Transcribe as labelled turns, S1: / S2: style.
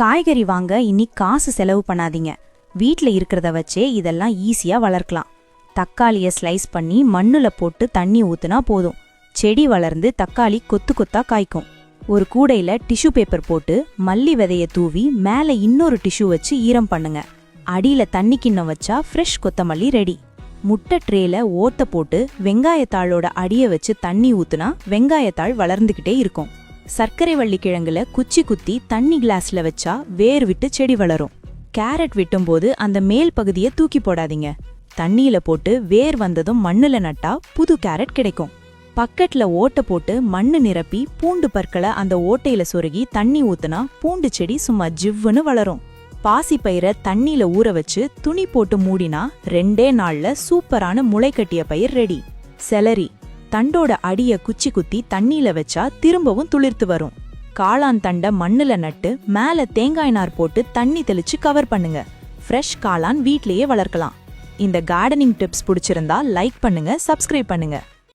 S1: காய்கறி வாங்க இன்னி காசு செலவு பண்ணாதீங்க. வீட்ல இருக்கிறத வச்சே இதெல்லாம் ஈஸியா வளர்க்கலாம். தக்காளிய ஸ்லைஸ் பண்ணி மண்ணுல போட்டு தண்ணி ஊத்துனா போதும். செடி வளர்ந்து தக்காளி கொத்து கொத்தா காய்க்கும். ஒரு கூடையில டிஷ்யூ பேப்பர் போட்டு மல்லி விதைய தூவி மேல இன்னொரு டிஷ்யூ வச்சு ஈரம் பண்ணுங்க. அடியில தண்ணி கிண்ணம் வச்சா ஃப்ரெஷ் கொத்தமல்லி ரெடி. முட்டை ட்ரேல ஓட்ட போட்டு வெங்காயத்தாளோட அடிய வச்சு தண்ணி ஊத்துனா வெங்காயத்தாள் வளர்ந்துகிட்டே இருக்கும். சர்க்கரை வள்ளி கிழங்குல குச்சி குத்தி தண்ணி கிளாஸ்ல வச்சா வேர் விட்டு செடி வளரும். கேரட் வெட்டும்போது அந்த மேல் பகுதியை தூக்கி போடாதீங்க. தண்ணியில போட்டு வேர் வந்ததும் மண்ணுல நட்டா புது கேரட் கிடைக்கும். பக்கெட்ல ஓட்ட போட்டு மண்ணு நிரப்பி பூண்டு பற்களை அந்த ஓட்டையில சொருகி தண்ணி ஊத்துனா பூண்டு செடி சும்மா ஜிவ்வுன்னு வளரும். பாசி பயிரை தண்ணியில ஊற வச்சு துணி போட்டு மூடினா 2 நாள்ல சூப்பரான முளைக்கட்டிய பயிர் ரெடி. செலரி தண்டோட அடிய குச்சி குத்தி தண்ணியில வச்சா திரும்பவும் துளிர்த்து வரும். காளான் தண்டை மண்ணுல நட்டு மேல தேங்காய் நார் போட்டு தண்ணி தெளிச்சு கவர் பண்ணுங்க. ஃப்ரெஷ் காளான் வீட்லயே வளர்க்கலாம். இந்த கார்டனிங் டிப்ஸ் பிடிச்சிருந்தா லைக் பண்ணுங்க, சப்ஸ்கிரைப் பண்ணுங்க.